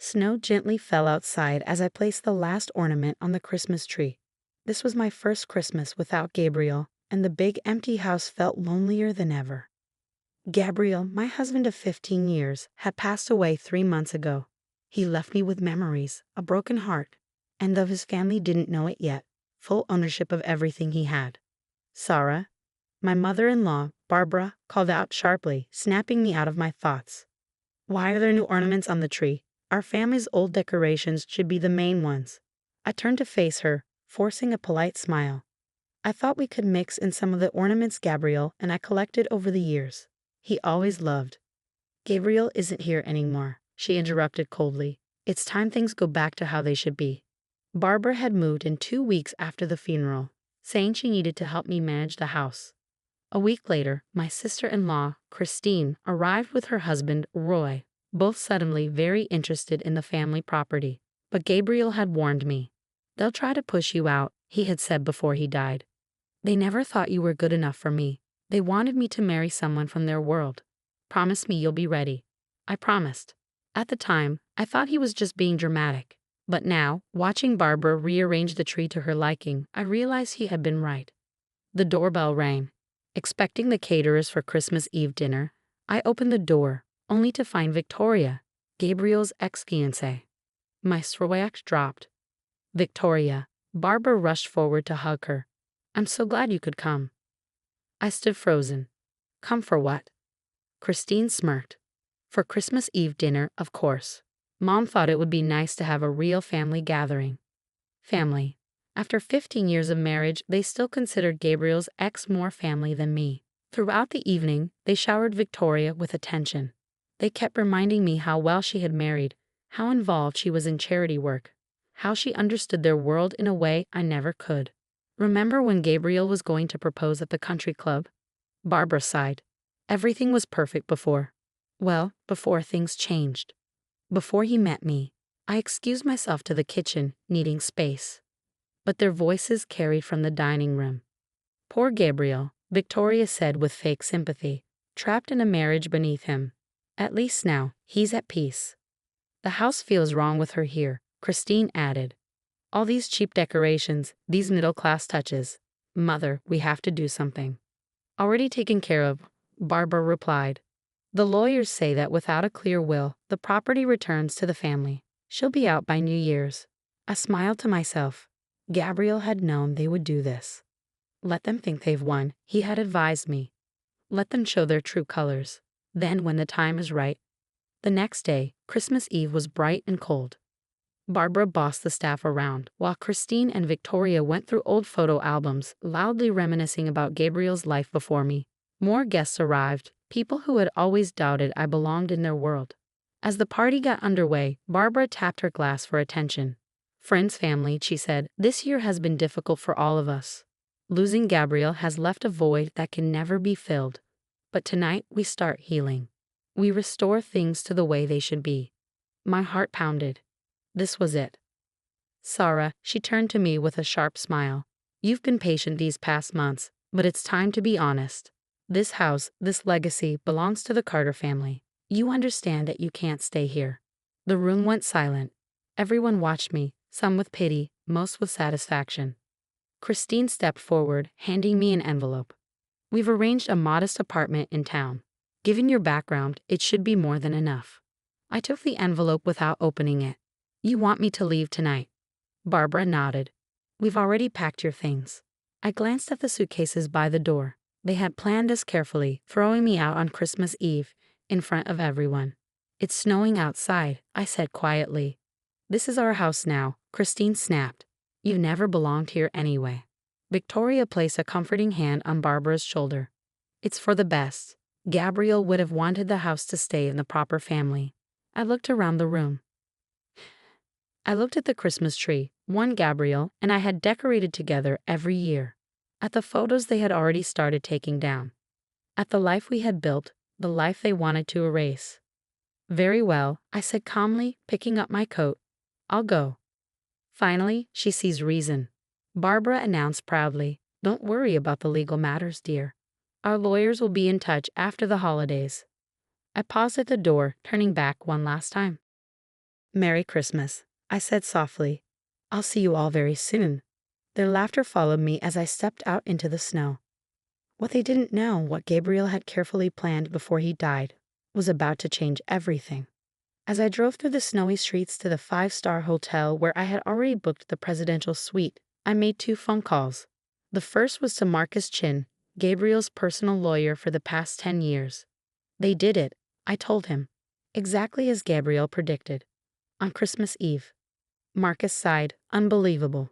Snow gently fell outside as I placed the last ornament on the Christmas tree. This was my first Christmas without Gabriel, and the big empty house felt lonelier than ever. Gabriel, my husband of 15 years, had passed away 3 months ago. He left me with memories, a broken heart, and though his family didn't know it yet, full ownership of everything he had. Sarah, my mother-in-law, Barbara, called out sharply, snapping me out of my thoughts. Why are there new ornaments on the tree? Our family's old decorations should be the main ones. I turned to face her, forcing a polite smile. I thought we could mix in some of the ornaments Gabriel and I collected over the years. He always loved. Gabriel isn't here anymore, she interrupted coldly. It's time things go back to how they should be. Barbara had moved in 2 weeks after the funeral, saying she needed to help me manage the house. A week later, my sister-in-law, Christine, arrived with her husband, Roy, both suddenly very interested in the family property. But Gabriel had warned me. They'll try to push you out, he had said before he died. They never thought you were good enough for me. They wanted me to marry someone from their world. Promise me you'll be ready. I promised. At the time, I thought he was just being dramatic. But now, watching Barbara rearrange the tree to her liking, I realized he had been right. The doorbell rang. Expecting the caterers for Christmas Eve dinner, I opened the door, only to find Victoria, Gabriel's ex-fiancée. My throat dropped. Victoria. Barbara rushed forward to hug her. I'm so glad you could come. I stood frozen. Come for what? Christine smirked. For Christmas Eve dinner, of course. Mom thought it would be nice to have a real family gathering. Family. After 15 years of marriage, they still considered Gabriel's ex more family than me. Throughout the evening, they showered Victoria with attention. They kept reminding me how well she had married, how involved she was in charity work, how she understood their world in a way I never could. Remember when Gabriel was going to propose at the country club? Barbara sighed. Everything was perfect before. Well, before things changed. Before he met me, I excused myself to the kitchen, needing space. But their voices carried from the dining room. Poor Gabriel, Victoria said with fake sympathy, trapped in a marriage beneath him. At least now, he's at peace. The house feels wrong with her here, Christine added. All these cheap decorations, these middle-class touches. Mother, we have to do something. Already taken care of, Barbara replied. The lawyers say that without a clear will, the property returns to the family. She'll be out by New Year's. I smiled to myself. Gabriel had known they would do this. Let them think they've won, he had advised me. Let them show their true colors. Then, when the time is right. The next day, Christmas Eve, was bright and cold. Barbara bossed the staff around, while Christine and Victoria went through old photo albums, loudly reminiscing about Gabriel's life before me. More guests arrived, people who had always doubted I belonged in their world. As the party got underway, Barbara tapped her glass for attention. Friends, family, she said, this year has been difficult for all of us. Losing Gabriel has left a void that can never be filled. But tonight we start healing. We restore things to the way they should be. My heart pounded. This was it. Sarah, she turned to me with a sharp smile. You've been patient these past months, but it's time to be honest. This house, this legacy, belongs to the Carter family. You understand that you can't stay here. The room went silent. Everyone watched me, some with pity, most with satisfaction. Christine stepped forward, handing me an envelope. We've arranged a modest apartment in town. Given your background, it should be more than enough. I took the envelope without opening it. You want me to leave tonight? Barbara nodded. We've already packed your things. I glanced at the suitcases by the door. They had planned us carefully, throwing me out on Christmas Eve, in front of everyone. It's snowing outside, I said quietly. This is our house now, Christine snapped. You never belonged here anyway. Victoria placed a comforting hand on Barbara's shoulder. It's for the best. Gabriel would have wanted the house to stay in the proper family. I looked around the room. I looked at the Christmas tree, one Gabriel and I had decorated together every year. At the photos they had already started taking down. At the life we had built, the life they wanted to erase. Very well, I said calmly, picking up my coat. I'll go. Finally, she sees reason. Barbara announced proudly, Don't worry about the legal matters, dear. Our lawyers will be in touch after the holidays. I paused at the door, turning back one last time. Merry Christmas, I said softly. I'll see you all very soon. Their laughter followed me as I stepped out into the snow. What they didn't know, what Gabriel had carefully planned before he died, was about to change everything. As I drove through the snowy streets to the five-star hotel where I had already booked the presidential suite, I made 2 phone calls. The first was to Marcus Chin, Gabriel's personal lawyer for the past 10 years. They did it, I told him, exactly as Gabriel predicted, on Christmas Eve. Marcus sighed, unbelievable.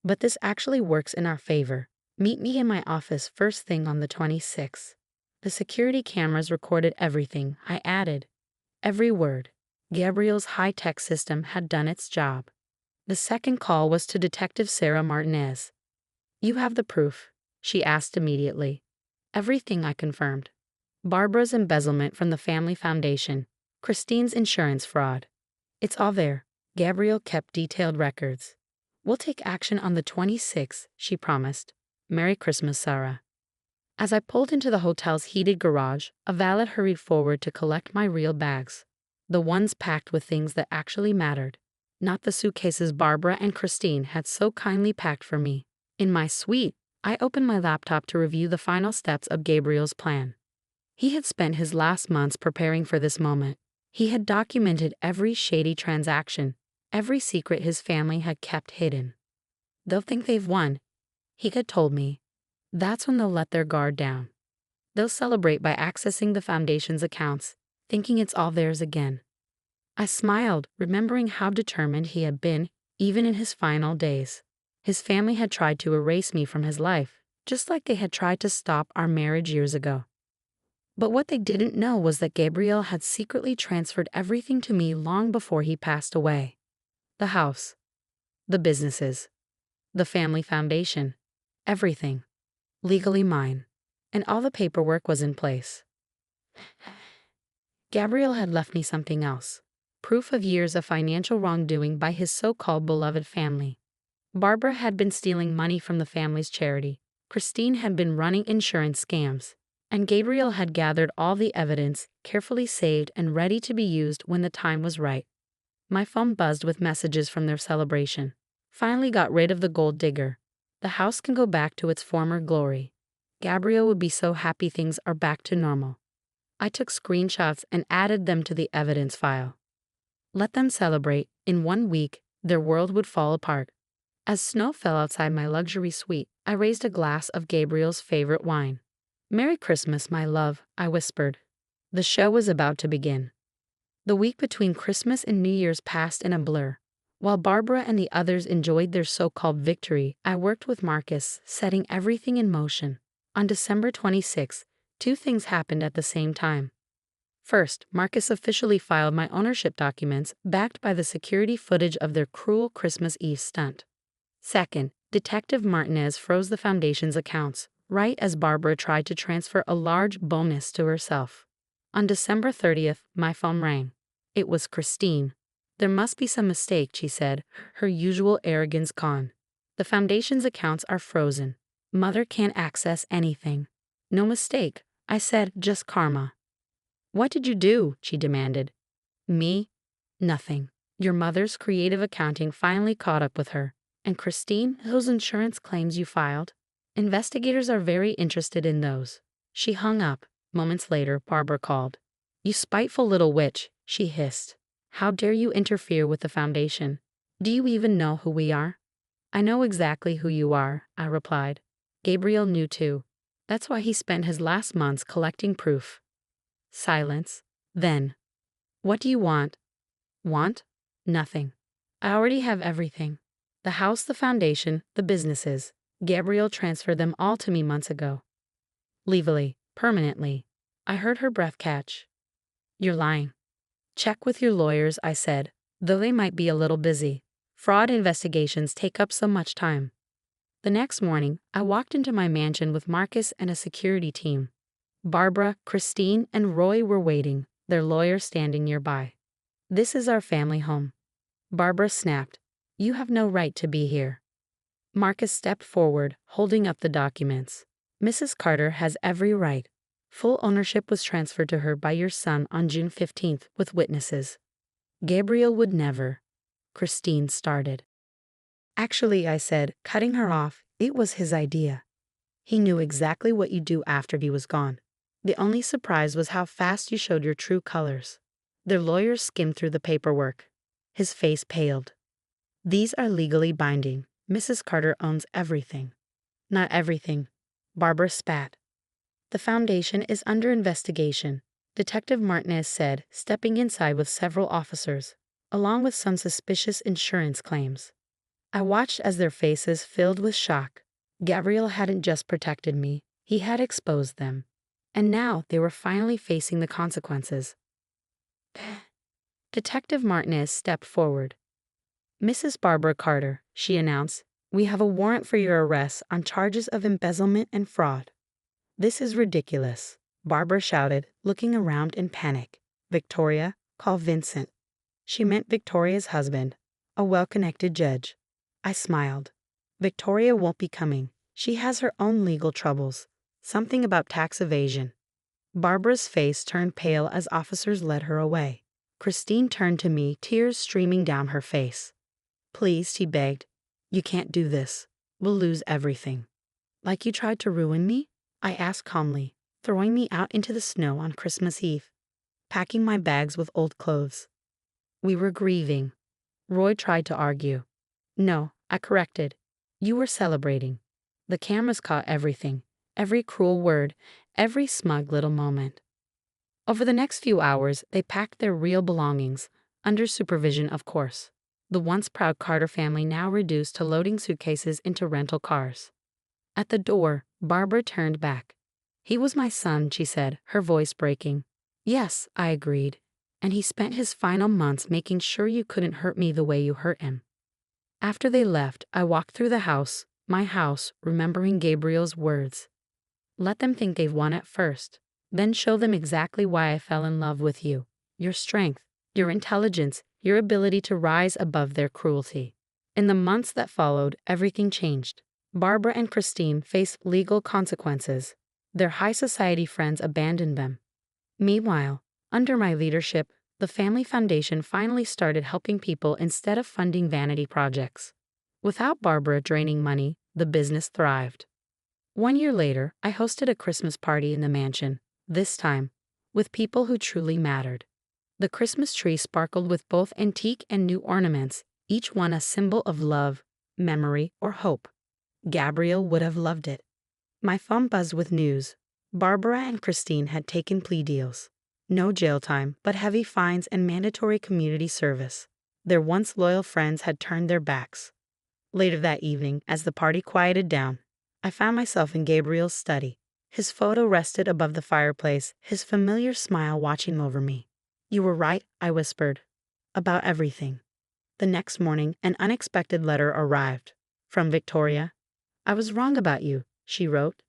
But this actually works in our favor. Meet me in my office first thing on the 26th. The security cameras recorded everything, I added. Every word. Gabriel's high-tech system had done its job. The second call was to Detective Sarah Martinez. You have the proof, she asked immediately. Everything, I confirmed. Barbara's embezzlement from the family foundation, Christine's insurance fraud. It's all there. Gabriel kept detailed records. We'll take action on the 26th, she promised. Merry Christmas, Sarah. As I pulled into the hotel's heated garage, a valet hurried forward to collect my real bags. The ones packed with things that actually mattered, not the suitcases Barbara and Christine had so kindly packed for me. In my suite, I opened my laptop to review the final steps of Gabriel's plan. He had spent his last months preparing for this moment. He had documented every shady transaction, every secret his family had kept hidden. They'll think they've won, he had told me. That's when they'll let their guard down. They'll celebrate by accessing the foundation's accounts, thinking it's all theirs again. I smiled, remembering how determined he had been, even in his final days. His family had tried to erase me from his life, just like they had tried to stop our marriage years ago. But what they didn't know was that Gabriel had secretly transferred everything to me long before he passed away. The house, the businesses, the family foundation, everything. Legally mine, and all the paperwork was in place. Gabriel had left me something else, proof of years of financial wrongdoing by his so-called beloved family. Barbara had been stealing money from the family's charity, Christine had been running insurance scams, and Gabriel had gathered all the evidence, carefully saved and ready to be used when the time was right. My phone buzzed with messages from their celebration. Finally got rid of the gold digger. The house can go back to its former glory. Gabriel would be so happy things are back to normal. I took screenshots and added them to the evidence file. Let them celebrate. In 1 week, their world would fall apart. As snow fell outside my luxury suite, I raised a glass of Gabriel's favorite wine. Merry Christmas, my love, I whispered. The show was about to begin. The week between Christmas and New Year's passed in a blur. While Barbara and the others enjoyed their so-called victory, I worked with Marcus, setting everything in motion. On December 26, 2 things happened at the same time. First, Marcus officially filed my ownership documents, backed by the security footage of their cruel Christmas Eve stunt. Second, Detective Martinez froze the foundation's accounts, right as Barbara tried to transfer a large bonus to herself. On December 30th, my phone rang. It was Christine. There must be some mistake, she said, her usual arrogance gone. The foundation's accounts are frozen. Mother can't access anything. No mistake, I said, just karma. What did you do? She demanded. Me? Nothing. Your mother's creative accounting finally caught up with her. And Christine, those insurance claims you filed? Investigators are very interested in those. She hung up. Moments later, Barbara called. You spiteful little witch, she hissed. How dare you interfere with the foundation? Do you even know who we are? I know exactly who you are, I replied. Gabriel knew too. That's why he spent his last months collecting proof. Silence. Then. What do you want? Want? Nothing. I already have everything. The house, the foundation, the businesses. Gabriel transferred them all to me months ago. Legally, permanently. I heard her breath catch. You're lying. Check with your lawyers, I said, though they might be a little busy. Fraud investigations take up so much time. The next morning, I walked into my mansion with Marcus and a security team. Barbara, Christine, and Roy were waiting, their lawyer standing nearby. This is our family home. Barbara snapped. You have no right to be here. Marcus stepped forward, holding up the documents. Mrs. Carter has every right. Full ownership was transferred to her by your son on June 15th with witnesses. Gabriel would never. Christine started. Actually, I said, cutting her off, it was his idea. He knew exactly what you'd do after he was gone. The only surprise was how fast you showed your true colors. Their lawyers skimmed through the paperwork. His face paled. These are legally binding. Mrs. Carter owns everything. Not everything. Barbara spat. The foundation is under investigation, Detective Martinez said, stepping inside with several officers, along with some suspicious insurance claims. I watched as their faces filled with shock. Gabriel hadn't just protected me, he had exposed them. And now they were finally facing the consequences. Detective Martinez stepped forward. Mrs. Barbara Carter, she announced, we have a warrant for your arrest on charges of embezzlement and fraud. This is ridiculous, Barbara shouted, looking around in panic. Victoria, call Vincent. She meant Victoria's husband, a well-connected judge. I smiled. Victoria won't be coming. She has her own legal troubles. Something about tax evasion. Barbara's face turned pale as officers led her away. Christine turned to me, tears streaming down her face. Please, she begged. You can't do this. We'll lose everything. Like you tried to ruin me? I asked calmly, throwing me out into the snow on Christmas Eve, packing my bags with old clothes. We were grieving. Roy tried to argue. No, I corrected. You were celebrating. The cameras caught everything, every cruel word, every smug little moment. Over the next few hours, they packed their real belongings, under supervision, of course. The once proud Carter family now reduced to loading suitcases into rental cars. At the door, Barbara turned back. He was my son, she said, her voice breaking. Yes, I agreed. And he spent his final months making sure you couldn't hurt me the way you hurt him. After they left, I walked through the house, my house, remembering Gabriel's words. Let them think they've won at first, then show them exactly why I fell in love with you. Your strength, your intelligence, your ability to rise above their cruelty. In the months that followed, everything changed. Barbara and Christine faced legal consequences. Their high society friends abandoned them. Meanwhile, under my leadership, the Family Foundation finally started helping people instead of funding vanity projects. Without Barbara draining money, the business thrived. 1 year later, I hosted a Christmas party in the mansion, this time, with people who truly mattered. The Christmas tree sparkled with both antique and new ornaments, each one a symbol of love, memory, or hope. Gabriel would have loved it. My phone buzzed with news. Barbara and Christine had taken plea deals. No jail time, but heavy fines and mandatory community service. Their once loyal friends had turned their backs. Later that evening, as the party quieted down, I found myself in Gabriel's study. His photo rested above the fireplace, his familiar smile watching over me. You were right, I whispered. About everything. The next morning, an unexpected letter arrived. From Victoria. I was wrong about you, she wrote.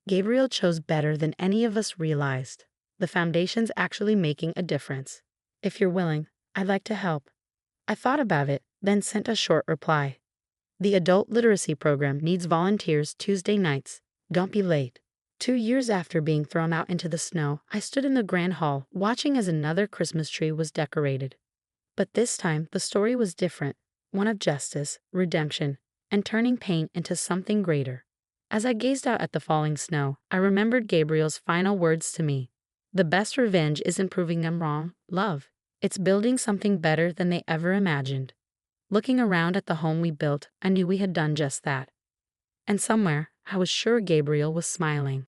Gabriel chose better than any of us realized. The foundation's actually making a difference. If you're willing, I'd like to help. I thought about it, then sent a short reply. The adult literacy program needs volunteers Tuesday nights. Don't be late. 2 years after being thrown out into the snow, I stood in the grand hall, watching as another Christmas tree was decorated. But this time, the story was different, one of justice, redemption, and turning pain into something greater. As I gazed out at the falling snow, I remembered Gabriel's final words to me. The best revenge isn't proving them wrong, love. It's building something better than they ever imagined. Looking around at the home we built, I knew we had done just that. And somewhere, I was sure Gabriel was smiling.